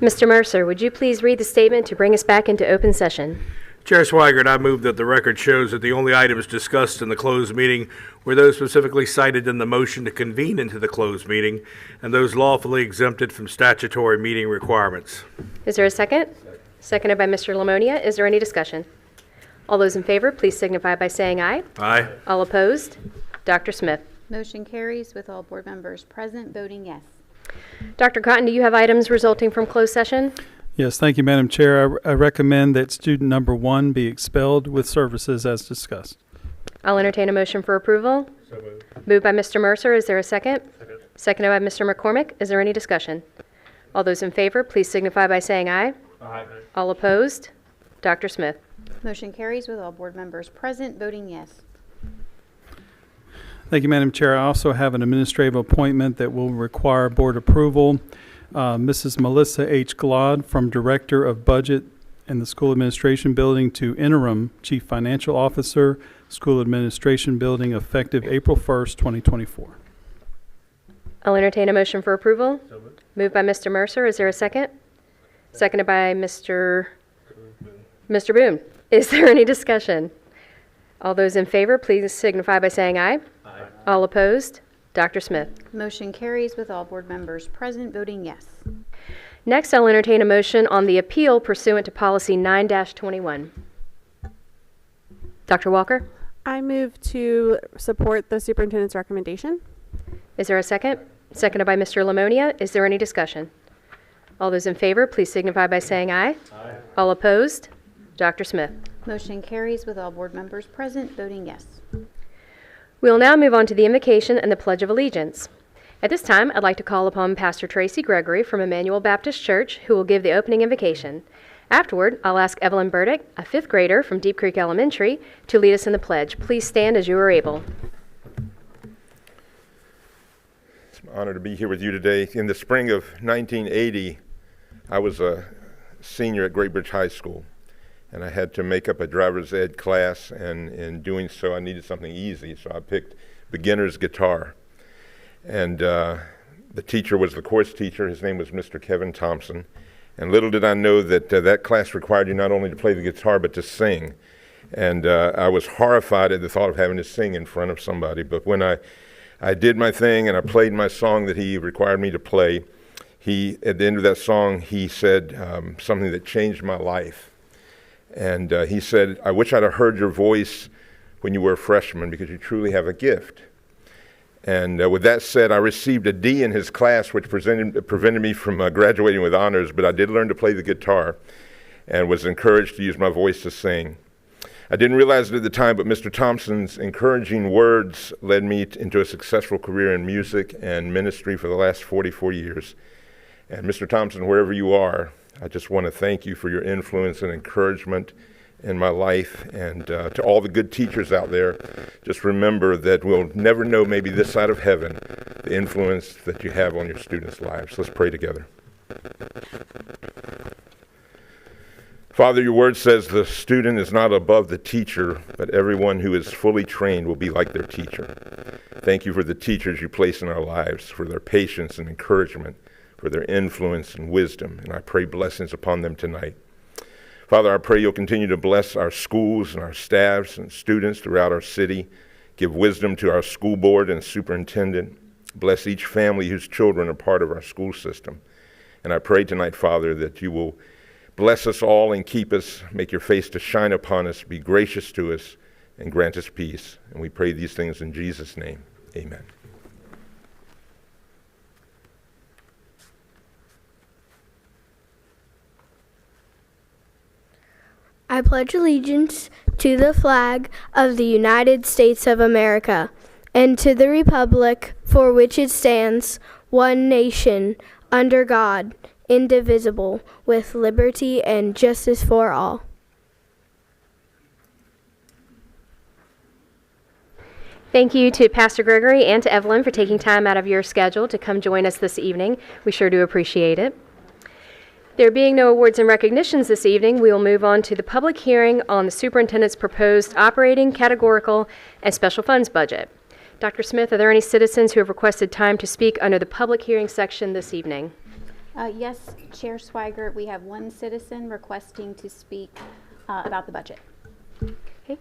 Mr. Mercer, would you please read the statement to bring us back into open session? Chair Swigert, I move that the record shows that the only items discussed in the closed meeting were those specifically cited in the motion to convene into the closed meeting and those lawfully exempted from statutory meeting requirements. Is there a second? Seconded by Mr. Lamonia. Is there any discussion? All those in favor, please signify by saying aye. Aye. All opposed? Dr. Smith. Motion carries with all board members present voting yes. Dr. Cotton, do you have items resulting from closed session? Yes, thank you, Madam Chair. I recommend that student number 1 be expelled with services as discussed. I'll entertain a motion for approval. Moved by Mr. Mercer. Is there a second? Seconded by Mr. McCormick. Is there any discussion? All those in favor, please signify by saying aye. Aye. All opposed? Dr. Smith. Motion carries with all board members present voting yes. Thank you, Madam Chair. I also have an administrative appointment that will require board approval. Mrs. Melissa H. Glod from Director of Budget in the School Administration Building to Interim Chief Financial Officer, School Administration Building, effective April 1st, 2024. I'll entertain a motion for approval. Moved by Mr. Mercer. Is there a second? Seconded by Mr. Boone. Is there any discussion? All those in favor, please signify by saying aye. Aye. All opposed? Dr. Smith. Motion carries with all board members present voting yes. Next, I'll entertain a motion on the appeal pursuant to Policy 9-21. Dr. Walker? I move to support the superintendent's recommendation. Is there a second? Seconded by Mr. Lamonia. Is there any discussion? All those in favor, please signify by saying aye. Aye. All opposed? Dr. Smith. Motion carries with all board members present voting yes. We will now move on to the invocation and the Pledge of Allegiance. At this time, I'd like to call upon Pastor Tracy Gregory from Emmanuel Baptist Church, who will give the opening invocation. Afterward, I'll ask Evelyn Burdick, a 5th grader from Deep Creek Elementary, to lead us in the pledge. Please stand as you are able. It's an honor to be here with you today. In the spring of 1980, I was a senior at Great Bridge High School, and I had to make up a driver's ed class, and in doing so, I needed something easy, so I picked beginner's guitar. And the teacher was the course teacher. His name was Mr. Kevin Thompson. And little did I know that that class required you not only to play the guitar, but to sing. And I was horrified at the thought of having to sing in front of somebody. But when I did my thing and I played my song that he required me to play, at the end of that song, he said something that changed my life. And he said, "I wish I'd have heard your voice when you were a freshman, because you truly have a gift." And with that said, I received a D in his class, which prevented me from graduating with honors, but I did learn to play the guitar and was encouraged to use my voice to sing. I didn't realize it at the time, but Mr. Thompson's encouraging words led me into a successful career in music and ministry for the last 44 years. And Mr. Thompson, wherever you are, I just want to thank you for your influence and encouragement in my life. And to all the good teachers out there, just remember that we'll never know, maybe this side of heaven, the influence that you have on your students' lives. Let's pray together. Father, your word says the student is not above the teacher, but everyone who is fully trained will be like their teacher. Thank you for the teachers you place in our lives, for their patience and encouragement, for their influence and wisdom, and I pray blessings upon them tonight. Father, I pray you'll continue to bless our schools and our staffs and students throughout our city. Give wisdom to our school board and superintendent. Bless each family whose children are part of our school system. And I pray tonight, Father, that you will bless us all and keep us, make your face to shine upon us, be gracious to us, and grant us peace. And we pray these things in Jesus' name. Amen. I pledge allegiance to the flag of the United States of America and to the republic for which it stands, one nation, under God, indivisible, with liberty and justice for all. Thank you to Pastor Gregory and to Evelyn for taking time out of your schedule to come join us this evening. We sure do appreciate it. There being no awards and recognitions this evening, we will move on to the public hearing on the superintendent's proposed operating, categorical, and special funds budget. Dr. Smith, are there any citizens who have requested time to speak under the public hearing section this evening? Yes, Chair Swigert, we have one citizen requesting to speak about the budget. Okay.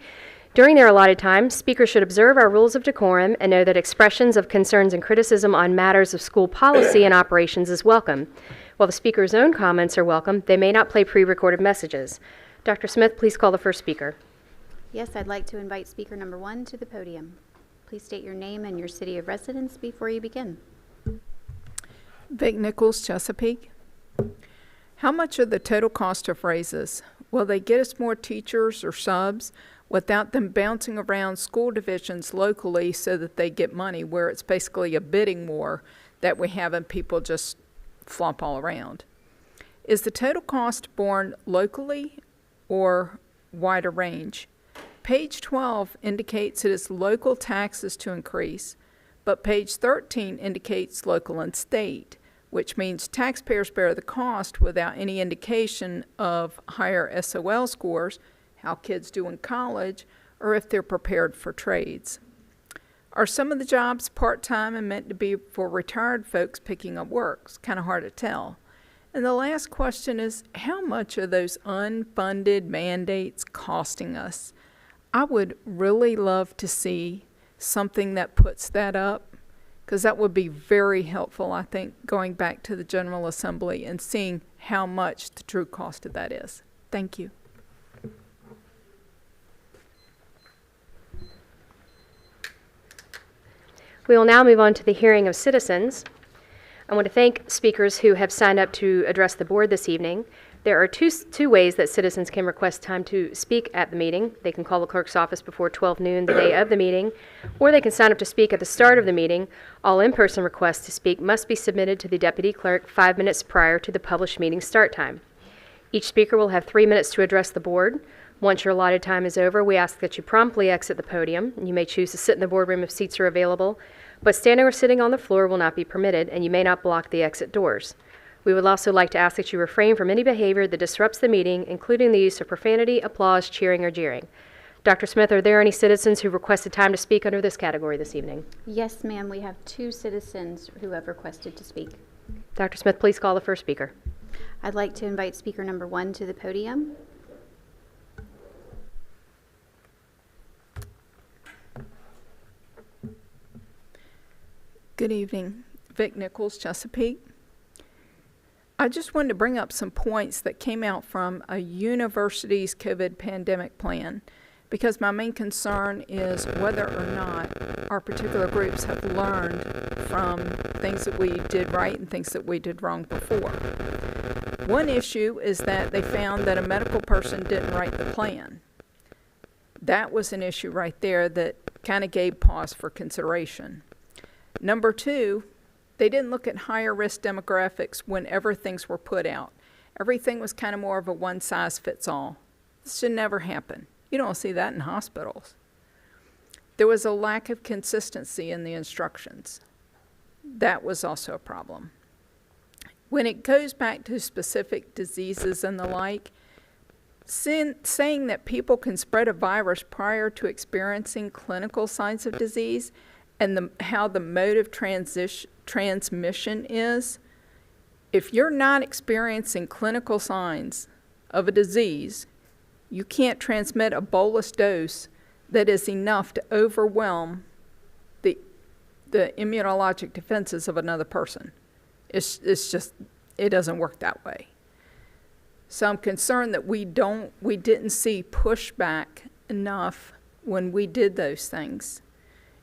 During their allotted time, speakers should observe our rules of decorum and know that expressions of concerns and criticism on matters of school policy and operations is welcome. While the speaker's own comments are welcome, they may not play pre-recorded messages. Dr. Smith, please call the first speaker. Yes, I'd like to invite speaker number 1 to the podium. Please state your name and your city of residence before you begin. Vic Nichols, Chesapeake. How much are the total cost of raises? Will they get us more teachers or subs without them bouncing around school divisions locally so that they get money, where it's basically a bidding war that we have and people just flop all around? Is the total cost borne locally or wider range? Page 12 indicates it is local taxes to increase, but page 13 indicates local and state, which means taxpayers bear the cost without any indication of higher SOL scores, how kids do in college, or if they're prepared for trades. Are some of the jobs part-time and meant to be for retired folks picking up work? It's kind of hard to tell. And the last question is, how much are those unfunded mandates costing us? I would really love to see something that puts that up, because that would be very helpful, I think, going back to the General Assembly and seeing how much the true cost of that is. Thank you. We will now move on to the hearing of citizens. I want to thank speakers who have signed up to address the board this evening. There are two ways that citizens can request time to speak at the meeting. They can call the clerk's office before 12 noon the day of the meeting, or they can sign up to speak at the start of the meeting. All in-person requests to speak must be submitted to the deputy clerk 5 minutes prior to the published meeting start time. Each speaker will have 3 minutes to address the board. Once your allotted time is over, we ask that you promptly exit the podium. You may choose to sit in the boardroom if seats are available, but standing or sitting on the floor will not be permitted, and you may not block the exit doors. We would also like to ask that you refrain from any behavior that disrupts the meeting, including the use of profanity, applause, cheering, or jeering. Dr. Smith, are there any citizens who requested time to speak under this category this evening? Yes, ma'am, we have 2 citizens who have requested to speak. Dr. Smith, please call the first speaker. I'd like to invite speaker number 1 to the podium. Good evening. Vic Nichols, Chesapeake. I just wanted to bring up some points that came out from a university's COVID pandemic plan, because my main concern is whether or not our particular groups have learned from things that we did right and things that we did wrong before. One issue is that they found that a medical person didn't write the plan. That was an issue right there that kind of gave pause for consideration. Number 2, they didn't look at higher risk demographics whenever things were put out. Everything was kind of more of a one-size-fits-all. This should never happen. You don't see that in hospitals. There was a lack of consistency in the instructions. That was also a problem. When it goes back to specific diseases and the like, saying that people can spread a virus prior to experiencing clinical signs of disease and how the mode of transmission is, if you're not experiencing clinical signs of a disease, you can't transmit a bolus dose that is enough to overwhelm the immunologic defenses of another person. It's just, it doesn't work that way. So I'm concerned that we didn't see pushback enough when we did those things.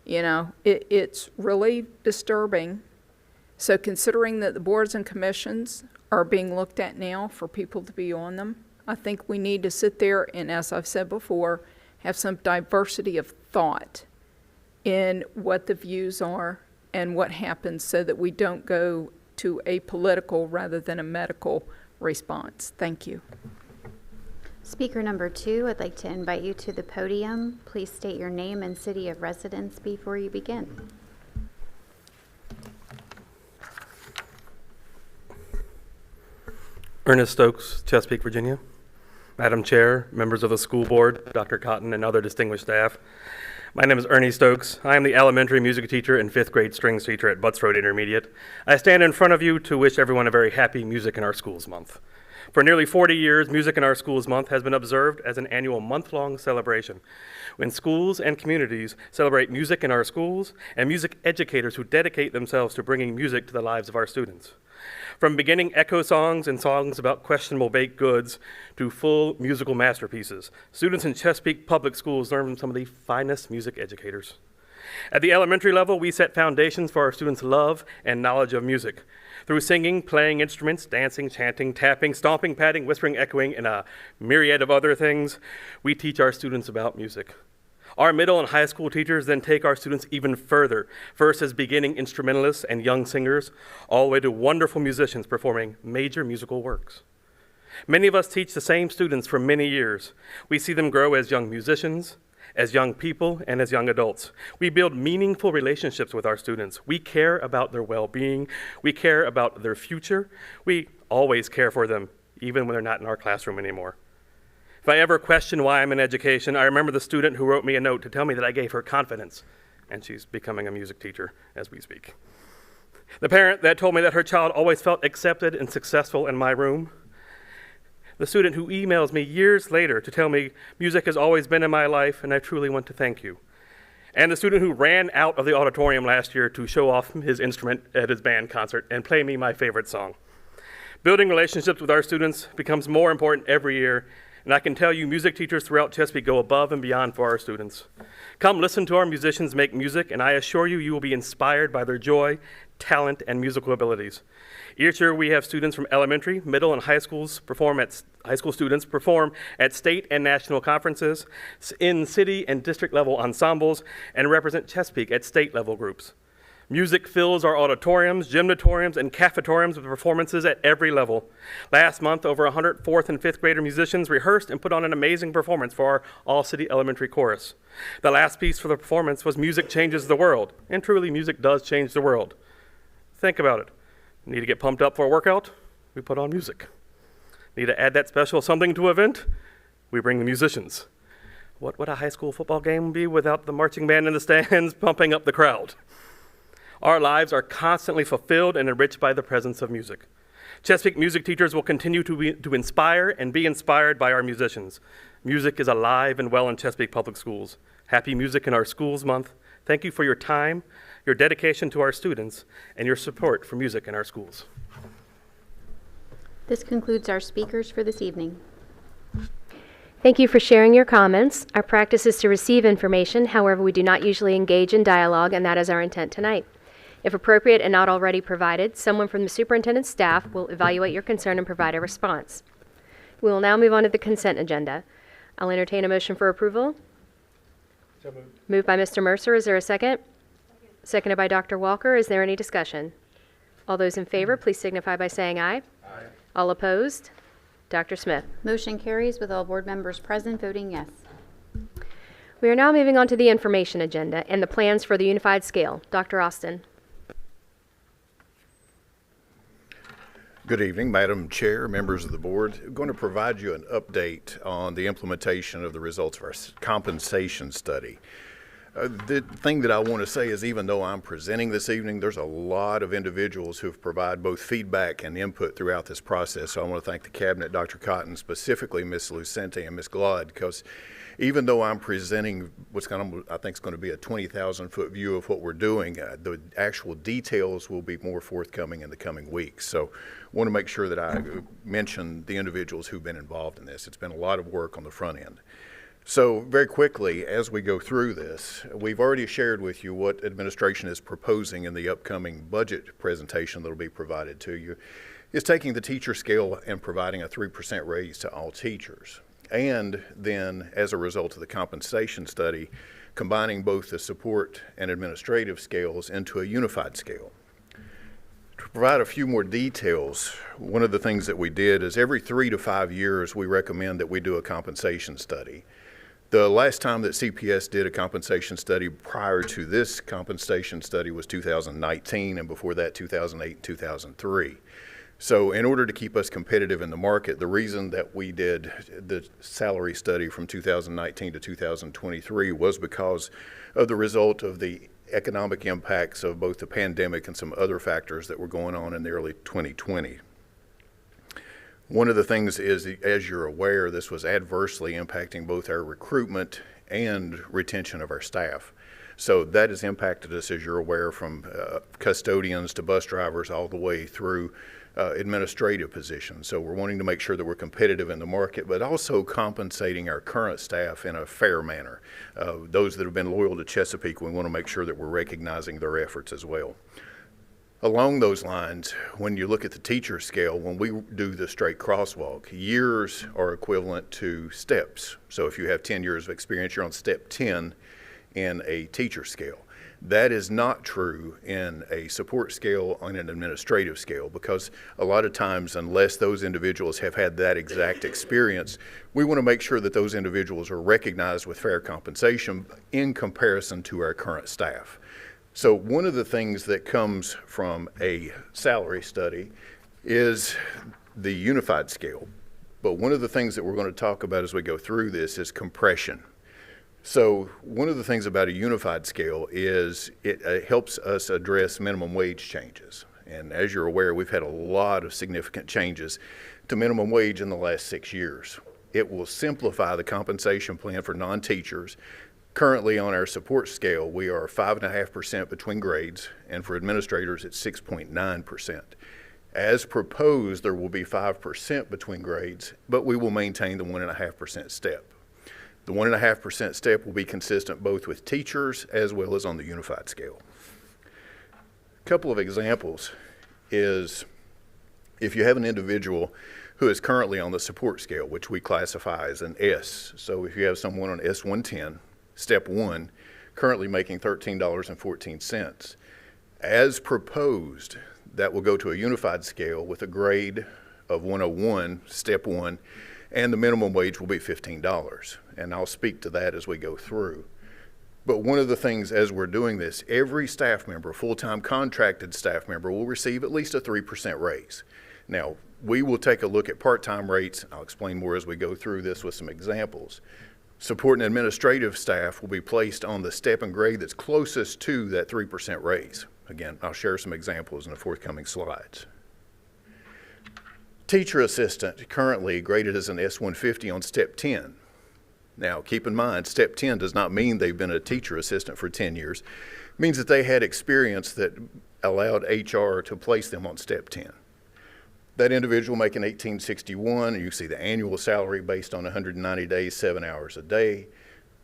You know, it's really disturbing. So considering that the boards and commissions are being looked at now for people to be on them, I think we need to sit there and, as I've said before, have some diversity of thought in what the views are and what happens, so that we don't go to a political rather than a medical response. Thank you. Speaker number 2, I'd like to invite you to the podium. Please state your name and city of residence before you begin. Ernest Stokes, Chesapeake, Virginia. Madam Chair, members of the school board, Dr. Cotton, and other distinguished staff. My name is Ernie Stokes. I am the elementary music teacher and 5th grade strings teacher at Butts Road Intermediate. I stand in front of you to wish everyone a very happy Music in Our Schools month. For nearly 40 years, Music in Our Schools month has been observed as an annual month-long celebration when schools and communities celebrate music in our schools and music educators who dedicate themselves to bringing music to the lives of our students. From beginning echo songs and songs about questionable baked goods to full musical masterpieces, students in Chesapeake Public Schools learn from some of the finest music educators. At the elementary level, we set foundations for our students' love and knowledge of music. Through singing, playing instruments, dancing, chanting, tapping, stomping, patting, whispering, echoing, and a myriad of other things, we teach our students about music. Our middle and high school teachers then take our students even further, first as beginning instrumentalists and young singers, all the way to wonderful musicians performing major musical works. Many of us teach the same students for many years. We see them grow as young musicians, as young people, and as young adults. We build meaningful relationships with our students. We care about their well-being. We care about their future. We always care for them, even when they're not in our classroom anymore. If I ever question why I'm in education, I remember the student who wrote me a note to tell me that I gave her confidence, and she's becoming a music teacher as we speak. The parent that told me that her child always felt accepted and successful in my room. The student who emails me years later to tell me music has always been in my life and I truly want to thank you. And the student who ran out of the auditorium last year to show off his instrument at his band concert and play me my favorite song. Building relationships with our students becomes more important every year, and I can tell you music teachers throughout Chesapeake go above and beyond for our students. Come listen to our musicians make music, and I assure you, you will be inspired by their joy, talent, and musical abilities. Each year we have students from elementary, middle, and high school students perform at state and national conferences, in city and district level ensembles, and represent Chesapeake at state level groups. Music fills our auditoriums, gymnatoriums, and cafetoriums with performances at every level. Last month, over 100 4th and 5th grader musicians rehearsed and put on an amazing performance for our All-City Elementary Chorus. The last piece for the performance was Music Changes the World, and truly music does change the world. Think about it. Need to get pumped up for a workout? We put on music. Need to add that special something to an event? We bring the musicians. What would a high school football game be without the marching band in the stands pumping up the crowd? Our lives are constantly fulfilled and enriched by the presence of music. Chesapeake music teachers will continue to inspire and be inspired by our musicians. Music is alive and well in Chesapeake Public Schools. Happy Music in Our Schools Month. Thank you for your time, your dedication to our students, and your support for music in our schools. This concludes our speakers for this evening. Thank you for sharing your comments. Our practice is to receive information. However, we do not usually engage in dialogue, and that is our intent tonight. If appropriate and not already provided, someone from the superintendent's staff will evaluate your concern and provide a response. We will now move on to the consent agenda. I'll entertain a motion for approval. So moved. Moved by Mr. Mercer. Is there a second? Seconded by Dr. Walker. Is there any discussion? All those in favor, please signify by saying aye. Aye. All opposed? Dr. Smith. Motion carries with all board members present voting yes. We are now moving on to the information agenda and the plans for the unified scale. Dr. Austin. Good evening, Madam Chair, members of the board. I'm going to provide you an update on the implementation of the results of our compensation study. The thing that I want to say is even though I'm presenting this evening, there's a lot of individuals who have provided both feedback and input throughout this process. So I want to thank the Cabinet, Dr. Cotton, specifically Ms. Lucente and Ms. Glod, because even though I'm presenting what's I think is going to be a 20,000-foot view of what we're doing, the actual details will be more forthcoming in the coming weeks. So I want to make sure that I mention the individuals who've been involved in this. It's been a lot of work on the front end. So very quickly, as we go through this, we've already shared with you what administration is proposing in the upcoming budget presentation that will be provided to you, is taking the teacher scale and providing a 3% raise to all teachers. And then, as a result of the compensation study, combining both the support and administrative scales into a unified scale. To provide a few more details, one of the things that we did is every 3 to 5 years we recommend that we do a compensation study. The last time that CPS did a compensation study prior to this compensation study was 2019, and before that 2008 and 2003. So in order to keep us competitive in the market, the reason that we did the salary study from 2019 to 2023 was because of the result of the economic impacts of both the pandemic and some other factors that were going on in the early 2020. One of the things is, as you're aware, this was adversely impacting both our recruitment and retention of our staff. So that has impacted us, as you're aware, from custodians to bus drivers all the way through administrative positions. So we're wanting to make sure that we're competitive in the market, but also compensating our current staff in a fair manner. Those that have been loyal to Chesapeake, we want to make sure that we're recognizing their efforts as well. Along those lines, when you look at the teacher scale, when we do the straight crosswalk, years are equivalent to steps. So if you have 10 years of experience, you're on step 10 in a teacher scale. That is not true in a support scale on an administrative scale, because a lot of times, unless those individuals have had that exact experience, we want to make sure that those individuals are recognized with fair compensation in comparison to our current staff. So one of the things that comes from a salary study is the unified scale. But one of the things that we're going to talk about as we go through this is compression. So one of the things about a unified scale is it helps us address minimum wage changes. And as you're aware, we've had a lot of significant changes to minimum wage in the last 6 years. It will simplify the compensation plan for non-teachers. Currently on our support scale, we are 5.5% between grades, and for administrators, it's 6.9%. As proposed, there will be 5% between grades, but we will maintain the 1.5% step. The 1.5% step will be consistent both with teachers as well as on the unified scale. A couple of examples is if you have an individual who is currently on the support scale, which we classify as an S. So if you have someone on S110, step 1, currently making $13.14. As proposed, that will go to a unified scale with a grade of 101, step 1, and the minimum wage will be $15. And I'll speak to that as we go through. But one of the things as we're doing this, every staff member, full-time contracted staff member, will receive at least a 3% raise. Now, we will take a look at part-time rates. I'll explain more as we go through this with some examples. Support and administrative staff will be placed on the step and grade that's closest to that 3% raise. Again, I'll share some examples in the forthcoming slides. Teacher assistant, currently graded as an S150 on step 10. Now, keep in mind, step 10 does not mean they've been a teacher assistant for 10 years. It means that they had experience that allowed HR to place them on step 10. That individual making $18.61, you see the annual salary based on 190 days, 7 hours a day,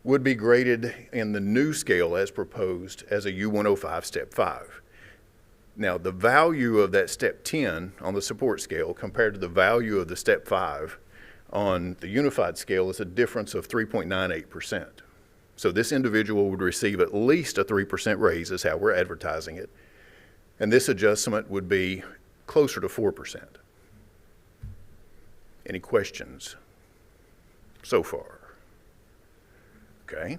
would be graded in the new scale as proposed as a U105 step 5. Now, the value of that step 10 on the support scale compared to the value of the step 5 on the unified scale is a difference of 3.98%. So this individual would receive at least a 3% raise is how we're advertising it. And this adjustment would be closer to 4%. Any questions so far? Okay.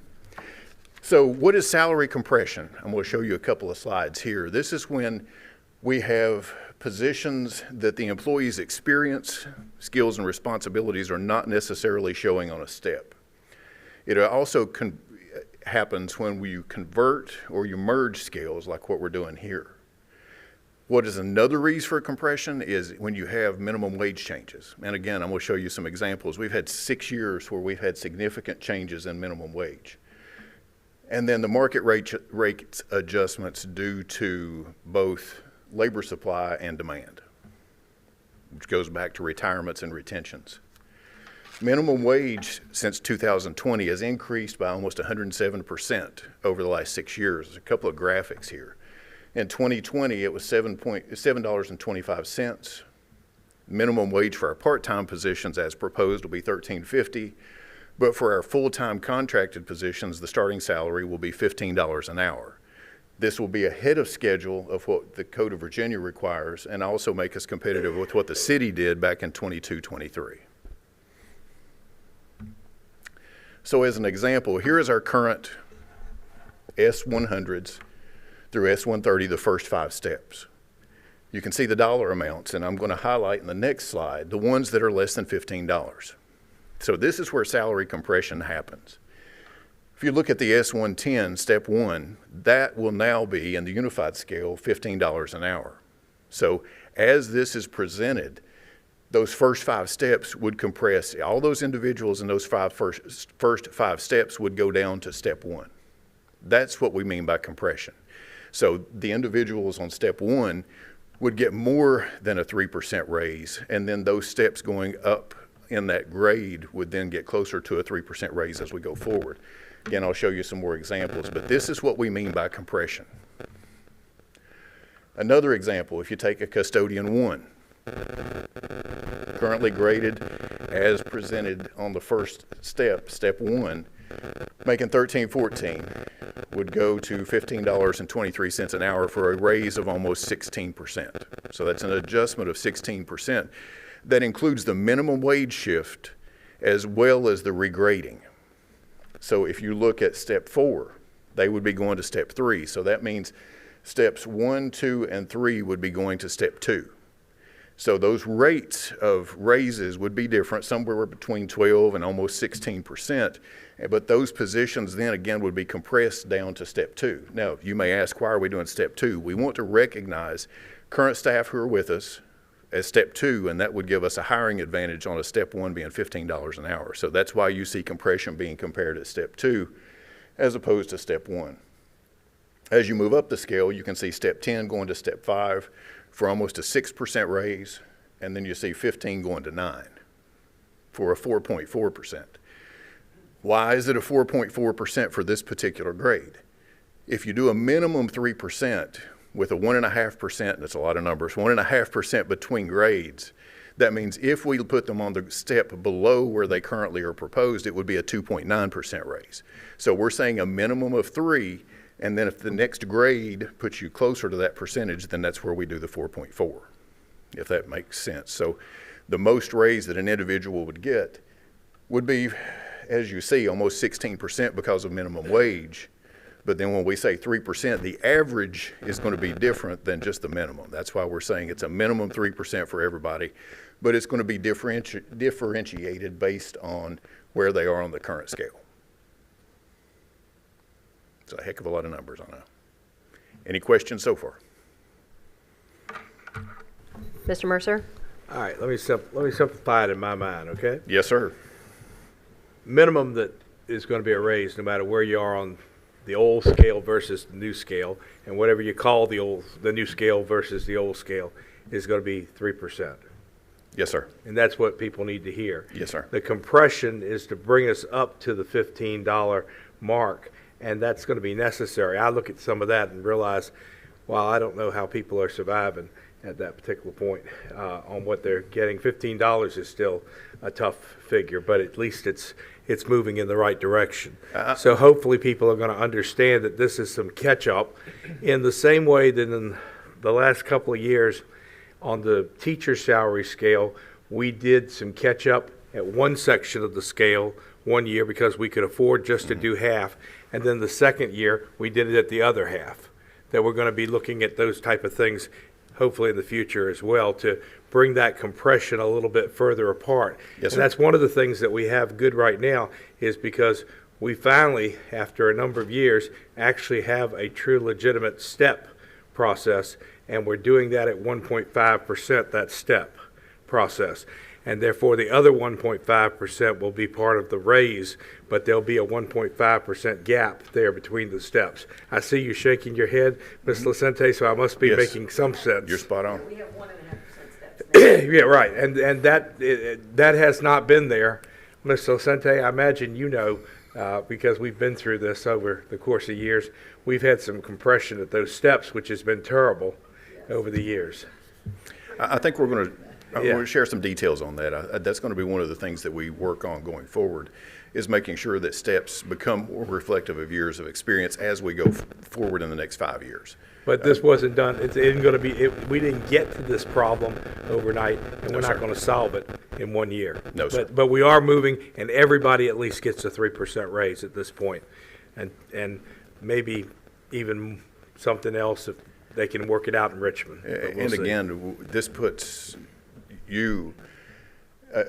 So what is salary compression? I'm going to show you a couple of slides here. This is when we have positions that the employee's experience, skills, and responsibilities are not necessarily showing on a step. It also happens when you convert or you merge scales like what we're doing here. What is another reason for compression is when you have minimum wage changes. And again, I'm going to show you some examples. We've had 6 years where we've had significant changes in minimum wage. And then the market rate adjustments due to both labor supply and demand, which goes back to retirements and retentions. Minimum wage since 2020 has increased by almost 107% over the last 6 years. There's a couple of graphics here. In 2020, it was $7.25. Minimum wage for our part-time positions as proposed will be $13.50, but for our full-time contracted positions, the starting salary will be $15 an hour. This will be ahead of schedule of what the Code of Virginia requires and also make us competitive with what the city did back in 22-23. So as an example, here is our current S100s through S130, the first 5 steps. You can see the dollar amounts, and I'm going to highlight in the next slide the ones that are less than $15. So this is where salary compression happens. If you look at the S110, step 1, that will now be, in the unified scale, $15 an hour. So as this is presented, those first 5 steps would compress. All those individuals in those first 5 steps would go down to step 1. That's what we mean by compression. So the individuals on step 1 would get more than a 3% raise, and then those steps going up in that grade would then get closer to a 3% raise as we go forward. Again, I'll show you some more examples, but this is what we mean by compression. Another example, if you take a custodian 1, currently graded as presented on the first step, step 1, making $13.14, would go to $15.23 an hour for a raise of almost 16%. So that's an adjustment of 16%. That includes the minimum wage shift as well as the regrading. So if you look at step 4, they would be going to step 3. So that means steps 1, 2, and 3 would be going to step 2. So those rates of raises would be different, somewhere between 12 and almost 16%. But those positions then again would be compressed down to step 2. Now, you may ask, why are we doing step 2? We want to recognize current staff who are with us as step 2, and that would give us a hiring advantage on a step 1 being $15 an hour. So that's why you see compression being compared at step 2 as opposed to step 1. As you move up the scale, you can see step 10 going to step 5 for almost a 6% raise, and then you see 15 going to 9 for a 4.4%. Why is it a 4.4% for this particular grade? If you do a minimum 3%, with a 1.5%, that's a lot of numbers, 1.5% between grades, that means if we put them on the step below where they currently are proposed, it would be a 2.9% raise. So we're saying a minimum of 3, and then if the next grade puts you closer to that percentage, then that's where we do the 4.4, if that makes sense. So the most raise that an individual would get would be, as you see, almost 16% because of minimum wage. But then when we say 3%, the average is going to be different than just the minimum. That's why we're saying it's a minimum 3% for everybody, but it's going to be differentiated based on where they are on the current scale. It's a heck of a lot of numbers, I know. Any questions so far? Mr. Mercer? All right, let me simplify it in my mind, okay? Yes, sir. Minimum that is going to be a raise no matter where you are on the old scale versus the new scale, and whatever you call the new scale versus the old scale is going to be 3%. Yes, sir. And that's what people need to hear. Yes, sir. The compression is to bring us up to the $15 mark, and that's going to be necessary. I look at some of that and realize, well, I don't know how people are surviving at that particular point on what they're getting. $15 is still a tough figure, but at least it's moving in the right direction. So hopefully people are going to understand that this is some catch-up in the same way that in the last couple of years on the teacher salary scale, we did some catch-up at one section of the scale one year because we could afford just to do half, and then the second year we did it at the other half. That we're going to be looking at those type of things hopefully in the future as well to bring that compression a little bit further apart. Yes, sir. And that's one of the things that we have good right now is because we finally, after a number of years, actually have a true legitimate step process, and we're doing that at 1.5%, that step process. And therefore, the other 1.5% will be part of the raise, but there'll be a 1.5% gap there between the steps. I see you shaking your head, Ms. Lucente, so I must be Yes. making some sense. You're spot on. Yeah, right, and that has not been there. Ms. Lucente, I imagine you know, because we've been through this over the course of years, we've had some compression at those steps, which has been terrible over the years. I think we're going to Yeah. share some details on that. That's going to be one of the things that we work on going forward, is making sure that steps become more reflective of years of experience as we go forward in the next 5 years. But this wasn't done, it isn't going to be, we didn't get to this problem overnight, and we're No, not sir. going to solve it in 1 year. No, sir. But we are moving, and everybody at least gets a 3% raise at this point. And maybe even something else they can work it out in Richmond. But we'll And see. again, this puts you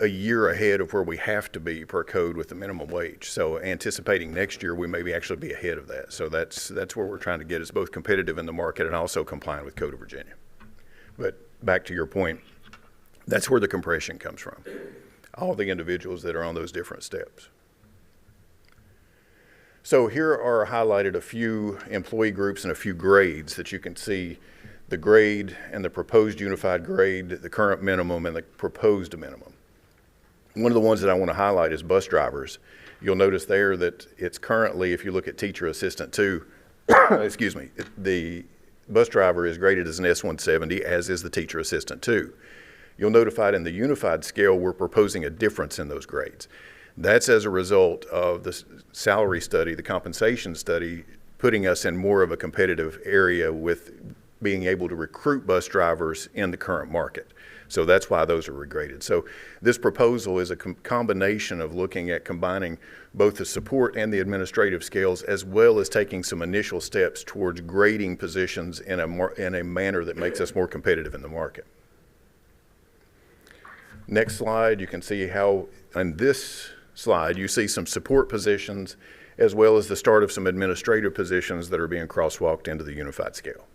a year ahead of where we have to be per code with the minimum wage. So anticipating next year, we may actually be ahead of that. So that's where we're trying to get, is both competitive in the market and also compliant with Code of Virginia. But back to your point, that's where the compression comes from. All the individuals that are on those different steps. So here are highlighted a few employee groups and a few grades that you can see the grade and the proposed unified grade, the current minimum and the proposed minimum. One of the ones that I want to highlight is bus drivers. You'll notice there that it's currently, if you look at teacher assistant 2, excuse me, the bus driver is graded as an S170, as is the teacher assistant 2. You'll notify in the unified scale, we're proposing a difference in those grades. That's as a result of the salary study, the compensation study, putting us in more of a competitive area with being able to recruit bus drivers in the current market. So that's why those are regraded. So this proposal is a combination of looking at combining both the support and the administrative scales, as well as taking some initial steps towards grading positions in a manner that makes us more competitive in the market. Next slide, you can see how on this slide you see some support positions as well as the start of some administrative positions that are being crosswalked into the unified scale.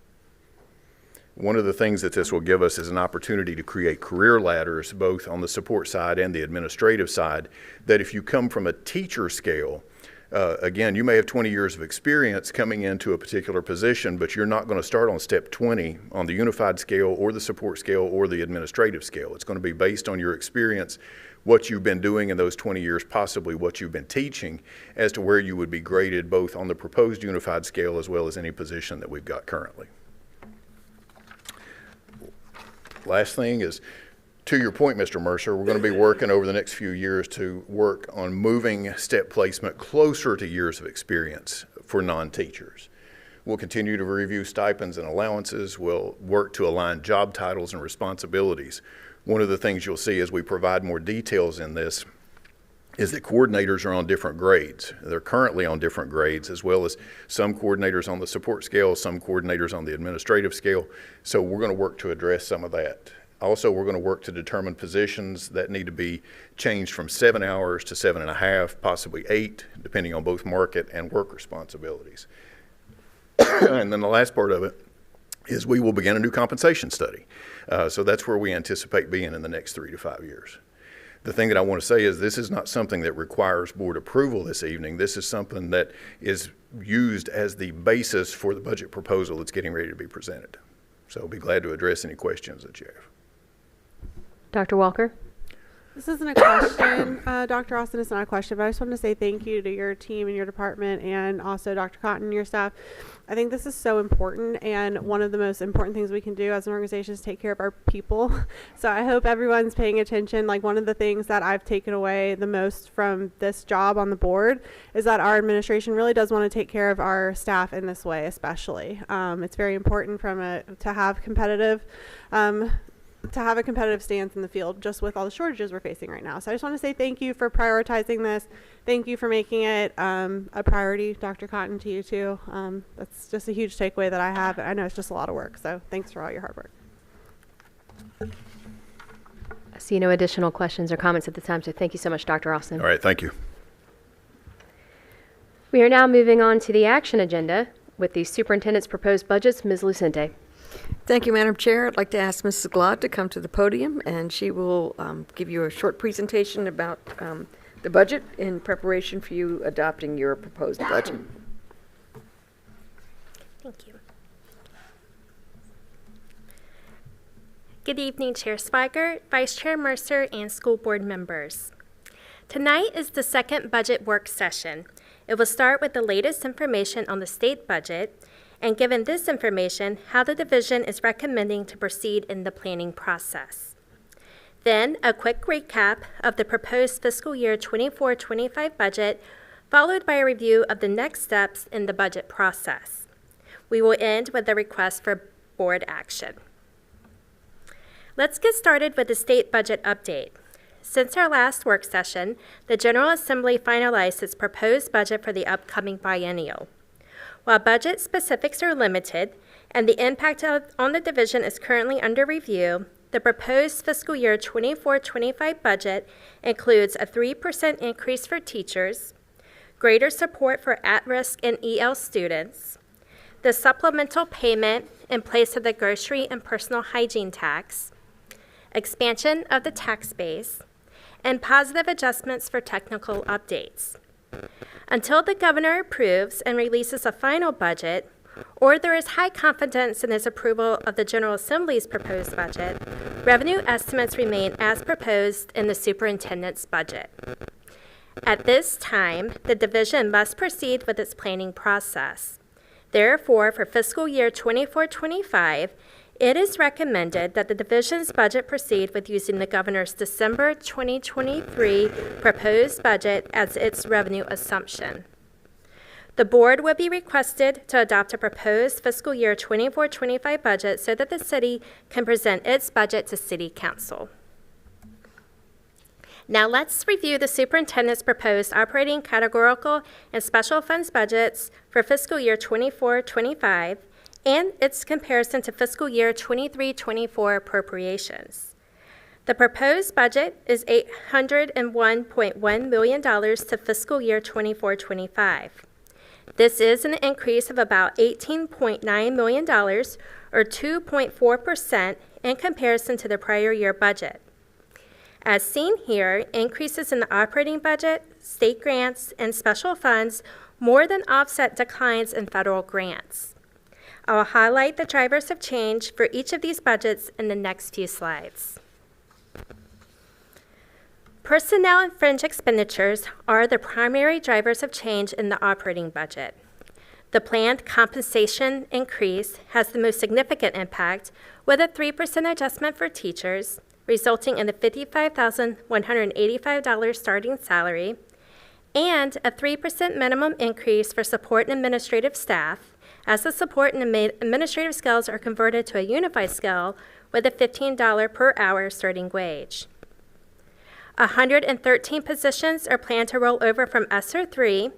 One of the things that this will give us is an opportunity to create career ladders, both on the support side and the administrative side, that if you come from a teacher scale, again, you may have 20 years of experience coming into a particular position, but you're not going to start on step 20 on the unified scale or the support scale or the administrative scale. It's going to be based on your experience, what you've been doing in those 20 years, possibly what you've been teaching, as to where you would be graded both on the proposed unified scale as well as any position that we've got currently. Last thing is, to your point, Mr. Mercer, we're going to be working over the next few years to work on moving step placement closer to years of experience for non-teachers. We'll continue to review stipends and allowances. We'll work to align job titles and responsibilities. One of the things you'll see as we provide more details in this is that coordinators are on different grades. They're currently on different grades, as well as some coordinators on the support scale, some coordinators on the administrative scale. So we're going to work to address some of that. Also, we're going to work to determine positions that need to be changed from 7 hours to 7.5, possibly 8, depending on both market and work responsibilities. And then the last part of it is we will begin a new compensation study. So that's where we anticipate being in the next 3 to 5 years. The thing that I want to say is this is not something that requires board approval this evening. This is something that is used as the basis for the budget proposal that's getting ready to be presented. So I'll be glad to address any questions that you have. Dr. Walker? This isn't a question, Dr. Austin, it's not a question, but I just wanted to say thank you to your team and your department, and also Dr. Cotton and your staff. I think this is so important, and one of the most important things we can do as an organization is take care of our people. So I hope everyone's paying attention. Like, one of the things that I've taken away the most from this job on the board is that our administration really does want to take care of our staff in this way, especially. It's very important to have a competitive stance in the field, just with all the shortages we're facing right now. So I just want to say thank you for prioritizing this. Thank you for making it a priority. Dr. Cotton, to you too. That's just a huge takeaway that I have. I know it's just a lot of work, so thanks for all your hard work. I see no additional questions or comments at the time, so thank you so much, Dr. Austin. All right, thank you. We are now moving on to the action agenda with the superintendent's proposed budgets. Ms. Lucente. Thank you, Madam Chair. I'd like to ask Mrs. Glod to come to the podium, and she will give you a short presentation about the budget in preparation for you adopting your proposed budget. Thank you. Good evening, Chair Spiker, Vice Chair Mercer, and school board members. Tonight is the second budget work session. It will start with the latest information on the state budget, and given this information, how the division is recommending to proceed in the planning process. Then, a quick recap of the proposed fiscal year 24-25 budget, followed by a review of the next steps in the budget process. We will end with a request for board action. Let's get started with the state budget update. Since our last work session, the General Assembly finalized its proposed budget for the upcoming biennial. While budget specifics are limited, and the impact on the division is currently under review, the proposed fiscal year 24-25 budget includes a 3% increase for teachers, greater support for at-risk and EL students, the supplemental payment in place of the grocery and personal hygiene tax, expansion of the tax base, and positive adjustments for technical updates. Until the governor approves and releases a final budget, or there is high confidence in his approval of the General Assembly's proposed budget, revenue estimates remain as proposed in the superintendent's budget. At this time, the division must proceed with its planning process. Therefore, for fiscal year 24-25, it is recommended that the division's budget proceed with using the governor's December 2023 proposed budget as its revenue assumption. The board will be requested to adopt a proposed fiscal year 24-25 budget so that the city can present its budget to City Council. Now let's review the superintendent's proposed operating categorical and special funds budgets for fiscal year 24-25 and its comparison to fiscal year 23-24 appropriations. The proposed budget is $801.1 million to fiscal year 24-25. This is an increase of about $18.9 million, or 2.4% in comparison to the prior year budget. As seen here, increases in the operating budget, state grants, and special funds more than offset declines in federal grants. I will highlight the drivers of change for each of these budgets in the next few slides. Personnel and fringe expenditures are the primary drivers of change in the operating budget. The planned compensation increase has the most significant impact, with a 3% adjustment for teachers, resulting in a $55,185 starting salary, and a 3% minimum increase for support and administrative staff, as the support and administrative scales are converted to a unified scale with a $15 per hour starting wage. 113 positions are planned to roll over from ESSER 3,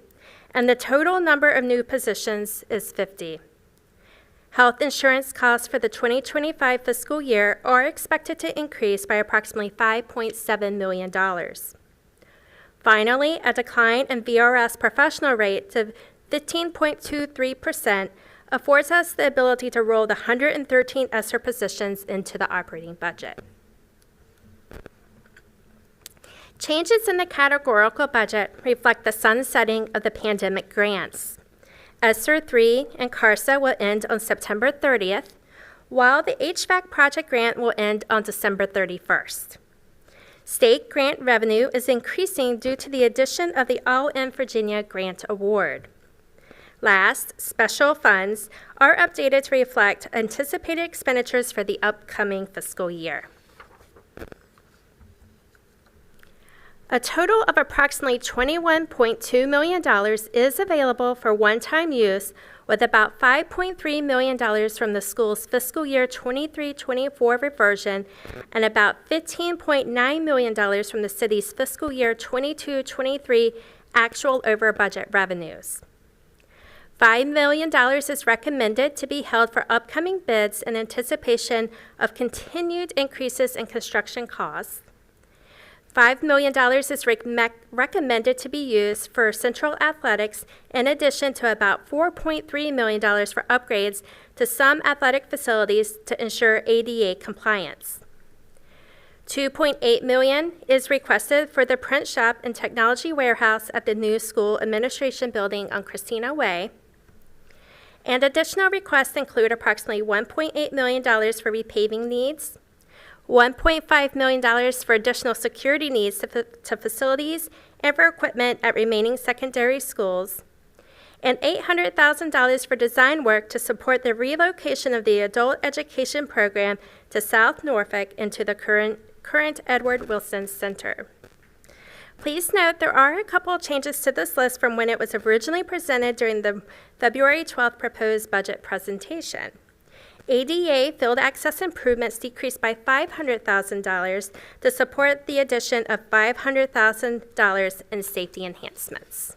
and the total number of new positions is 50. Health insurance costs for the 2025 fiscal year are expected to increase by approximately $5.7 million. Finally, a decline in VRS professional rate to 15.23% affords us the ability to roll the 113 ESSER positions into the operating budget. Changes in the categorical budget reflect the sunsetting of the pandemic grants. ESSER 3 and CARSA will end on September 30th, while the HVAC project grant will end on December 31st. State grant revenue is increasing due to the addition of the All in Virginia Grant Award. Last, special funds are updated to reflect anticipated expenditures for the upcoming fiscal year. A total of approximately $21.2 million is available for one-time use, with about $5.3 million from the school's fiscal year 23-24 reversion and about $15.9 million from the city's fiscal year 22-23 actual over-budget revenues. $5 million is recommended to be held for upcoming bids in anticipation of continued increases in construction costs. $5 million is recommended to be used for Central Athletics, in addition to about $4.3 million for upgrades to some athletic facilities to ensure ADA compliance. $2.8 million is requested for the print shop and technology warehouse at the new school administration building on Christina Way. And additional requests include approximately $1.8 million for repaving needs, $1.5 million for additional security needs to facilities and for equipment at remaining secondary schools, and $800,000 for design work to support the relocation of the adult education program to South Norfolk into the current Edward Wilson Center. Please note there are a couple of changes to this list from when it was originally presented during the February 12th proposed budget presentation. ADA field access improvements decreased by $500,000 to support the addition of $500,000 in safety enhancements.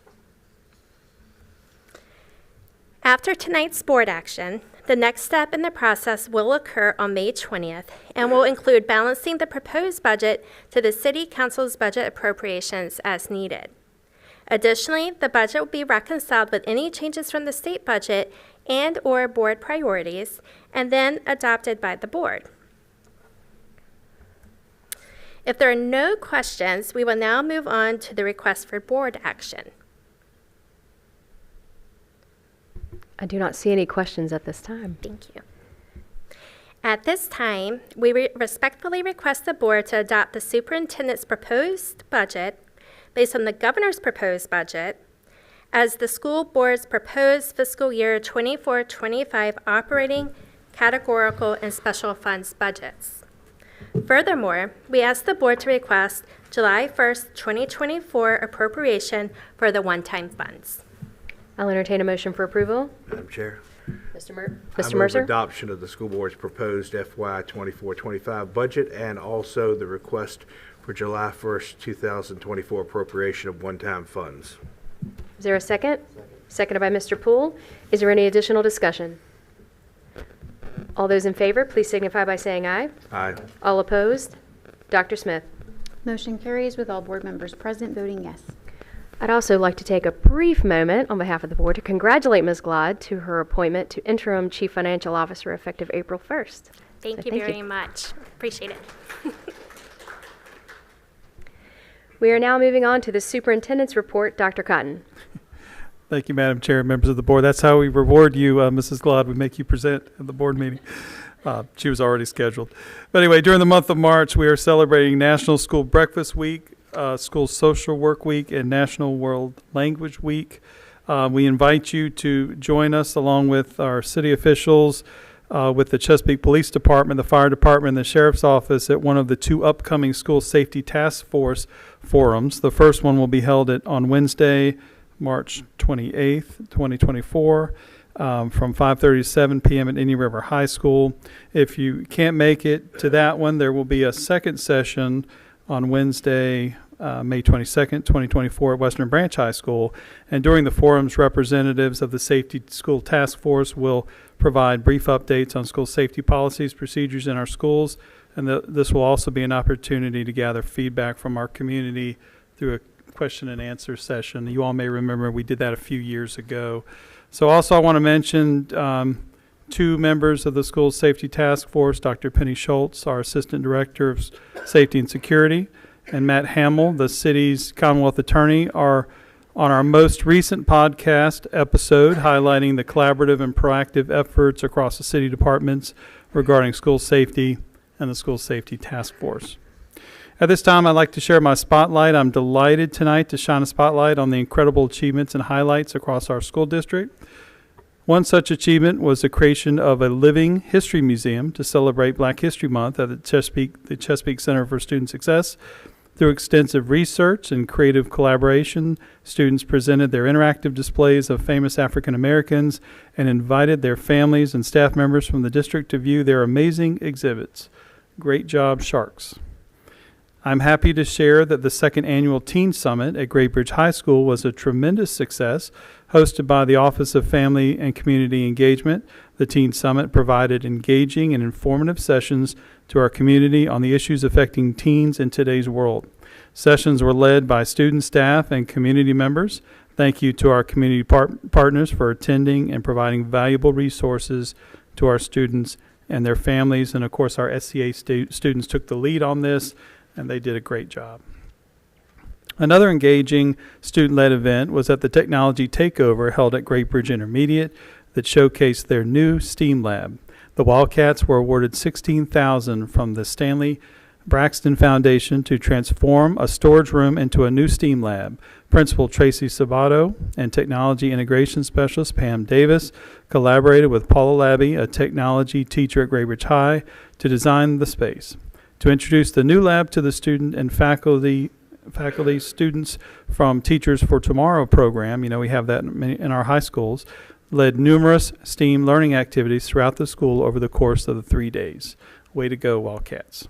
After tonight's board action, The next step in the process will occur on May 20th and will include balancing the proposed budget to the City Council's budget appropriations as needed. Additionally, the budget will be reconciled with any changes from the state budget and/or board priorities, and then adopted by the board. If there are no questions, we will now move on to the request for board action. I do not see any questions at this time. Thank you. At this time, we respectfully request the board to adopt the superintendent's proposed budget based on the governor's proposed budget as the school board's proposed fiscal year 24-25 operating, categorical, and special funds budgets. Furthermore, we ask the board to request July 1st, 2024 appropriation for the one-time funds. I'll entertain a motion for approval. Madam Chair. Mr. I move Mercer? adoption of the school board's proposed FY 24-25 budget and also the request for July 1st, 2024 appropriation of one-time funds. Is there a second? Seconded by Mr. Poole. Is there any additional discussion? All those in favor, please signify by saying aye. Aye. All opposed? Dr. Smith. Motion carries with all board members present voting yes. I'd also like to take a brief moment on behalf of the board to congratulate Ms. Glod to her appointment to interim Chief Financial Officer effective April 1st. Thank you very much. Appreciate it. We are now moving on to the superintendent's report. Dr. Cotton. Thank you, Madam Chair, members of the board. That's how we reward you, Mrs. Glod. We make you present at the board meeting. She was already scheduled. But anyway, during the month of March, we are celebrating National School Breakfast Week, School Social Work Week, and National World Language Week. We invite you to join us along with our city officials, with the Chesapeake Police Department, the Fire Department, and the Sheriff's Office at one of the two upcoming School Safety Task Force forums. The first one will be held on Wednesday, March 28th, 2024, from 5:30 to 7 p.m. at Indian River High School. If you can't make it to that one, there will be a second session on Wednesday, May 22nd, 2024 at Western Branch High School. And during the forums, representatives of the Safety School Task Force will provide brief updates on school safety policies, procedures in our schools. And this will also be an opportunity to gather feedback from our community through a question and answer session. You all may remember we did that a few years ago. So also I want to mention two members of the School Safety Task Force, Dr. Penny Schultz, our Assistant Director of Safety and Security, and Matt Hamill, the city's Commonwealth Attorney, are on our most recent podcast episode highlighting the collaborative and proactive efforts across the city departments regarding school safety and the School Safety Task Force. At this time, I'd like to share my spotlight. I'm delighted tonight to shine a spotlight on the incredible achievements and highlights across our school district. One such achievement was the creation of a living history museum to celebrate Black History Month at the Chesapeake Center for Student Success. Through extensive research and creative collaboration, students presented their interactive displays of famous African Americans and invited their families and staff members from the district to view their amazing exhibits. Great job, Sharks. I'm happy to share that the second annual Teen Summit at Great Bridge High School was a tremendous success. Hosted by the Office of Family and Community Engagement, the Teen Summit provided engaging and informative sessions to our community on the issues affecting teens in today's world. Sessions were led by student staff and community members. Thank you to our community partners for attending and providing valuable resources to our students and their families. And of course, our SCA students took the lead on this, and they did a great job. Another engaging student-led event was at the Technology Takeover held at Great Bridge Intermediate that showcased their new STEAM lab. The Wildcats were awarded $16,000 from the Stanley Braxton Foundation to transform a storage room into a new STEAM lab. Principal Tracy Sabato and Technology Integration Specialist Pam Davis collaborated with Paula Labby, a technology teacher at Great Bridge High, to design the space. To introduce the new lab to the student and faculty, students from Teachers for Tomorrow program, we have that in our high schools, led numerous STEAM learning activities throughout the school over the course of the 3 days. Way to go, Wildcats.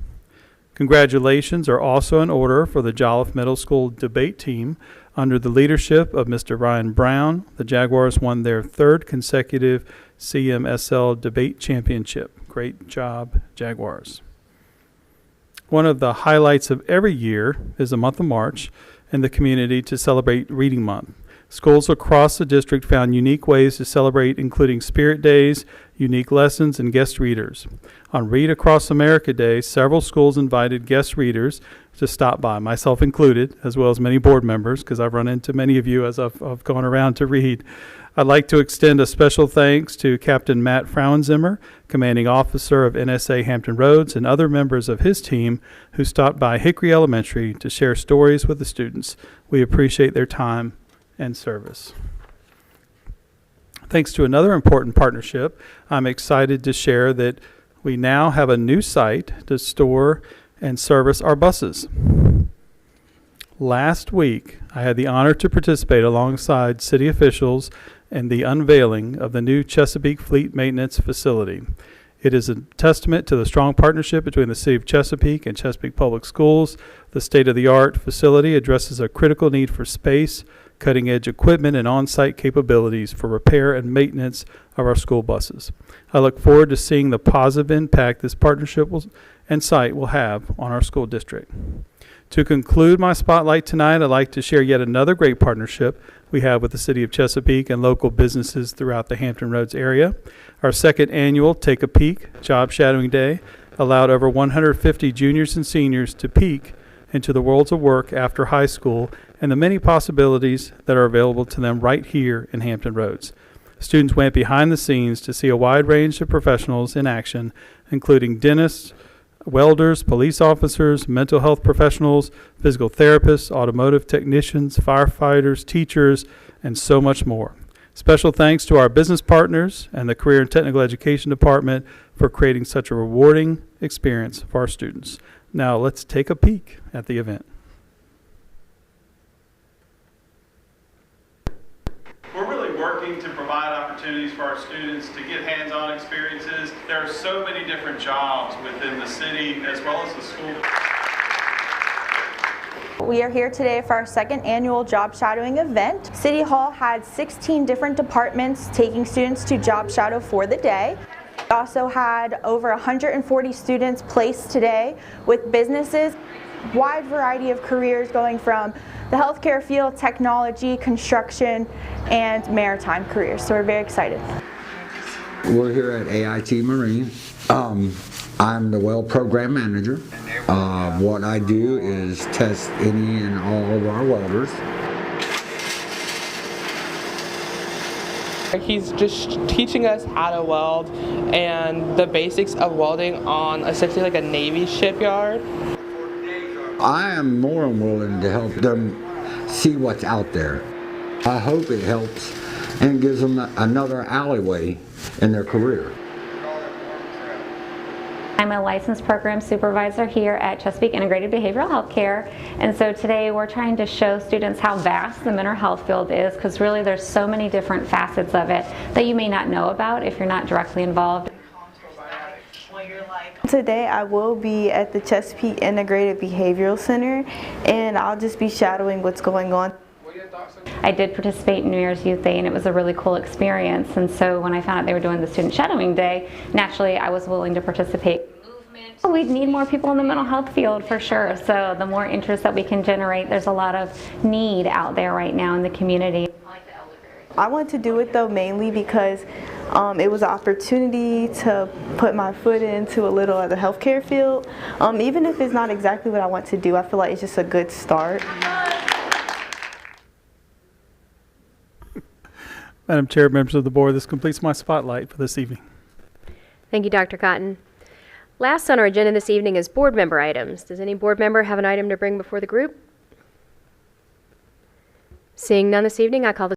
Congratulations are also in order for the Jolliffe Middle School debate team. Under the leadership of Mr. Ryan Brown, the Jaguars won their third consecutive CMSL debate championship. Great job, Jaguars. One of the highlights of every year is the month of March in the community to celebrate Reading Month. Schools across the district found unique ways to celebrate, including Spirit Days, unique lessons, and guest readers. On Read Across America Day, several schools invited guest readers to stop by, myself included, as well as many board members, because I've run into many of you as I've gone around to read. I'd like to extend a special thanks to Captain Matt Frauenzimmer, commanding officer of NSA Hampton Roads, and other members of his team who stopped by Hickory Elementary to share stories with the students. We appreciate their time and service. Thanks to another important partnership, I'm excited to share that we now have a new site to store and service our buses. Last week, I had the honor to participate alongside city officials in the unveiling of the new Chesapeake Fleet Maintenance Facility. It is a testament to the strong partnership between the City of Chesapeake and Chesapeake Public Schools. The state-of-the-art facility addresses a critical need for space, cutting-edge equipment, and on-site capabilities for repair and maintenance of our school buses. I look forward to seeing the positive impact this partnership and site will have on our school district. To conclude my spotlight tonight, I'd like to share yet another great partnership we have with the City of Chesapeake and local businesses throughout the Hampton Roads area. Our second annual Take a Peek Job Shadowing Day allowed over 150 juniors and seniors to peek into the worlds of work after high school and the many possibilities that are available to them right here in Hampton Roads. Students went behind the scenes to see a wide range of professionals in action, including dentists, welders, police officers, mental health professionals, physical therapists, automotive technicians, firefighters, teachers, and so much more. Special thanks to our business partners and the Career and Technical Education Department for creating such a rewarding experience for our students. Now let's take a peek at the event. We're really working to provide opportunities for our students to get hands-on experiences. There are so many different jobs within the city as well as the school. We are here today for our second annual job shadowing event. City Hall had 16 different departments taking students to job shadow for the day. We also had over 140 students placed today with businesses, wide variety of careers going from the healthcare field, technology, construction, and maritime careers. So we're very excited. We're here at AIT Marine. I'm the well program manager. What I do is test any and all of our welders. He's just teaching us how to weld and the basics of welding on essentially like a Navy shipyard. I am more than willing to help them see what's out there. I hope it helps and gives them another alleyway in their career. I'm a licensed program supervisor here at Chesapeake Integrated Behavioral Health Care, and so today we're trying to show students how vast the mental health field is, because really there's so many different facets of it that you may not know about if you're not directly involved. Today I will be at the Chesapeake Integrated Behavioral Center, and I'll just be shadowing what's going on. I did participate in New Year's Youth Day, and it was a really cool experience, and so when I found out they were doing the Student Shadowing Day, naturally I was willing to participate. We need more people in the mental health field for sure, so the more interest that we can generate, there's a lot of need out there right now in the community. I wanted to do it though mainly because it was an opportunity to put my foot into a little of the healthcare field. Even if it's not exactly what I want to do, I feel like it's just a good start. Madam Chair, members of the board, this completes my spotlight for this evening. Thank you, Dr. Cotton. Last on our agenda this evening is board member items. Does any board member have an item to bring before the group? Seeing none this evening, I call the